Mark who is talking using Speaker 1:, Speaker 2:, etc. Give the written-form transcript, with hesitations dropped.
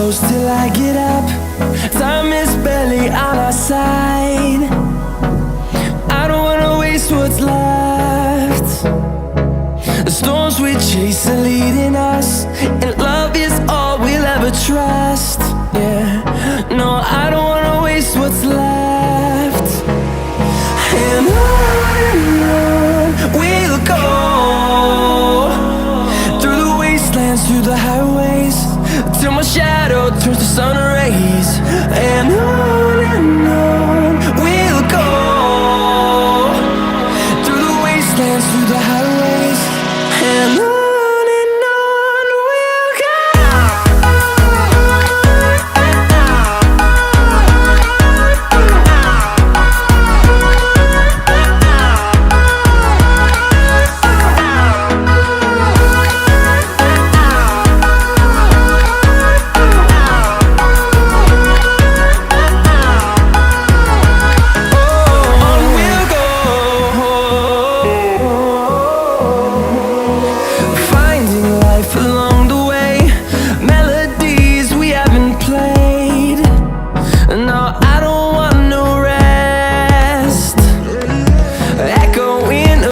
Speaker 1: close till I get up. Time is barely on our side. I don't wanna waste what's left. The storms we chase are leading us, and love is all we'll ever trust. Yeah, no, I don't wanna waste what's left.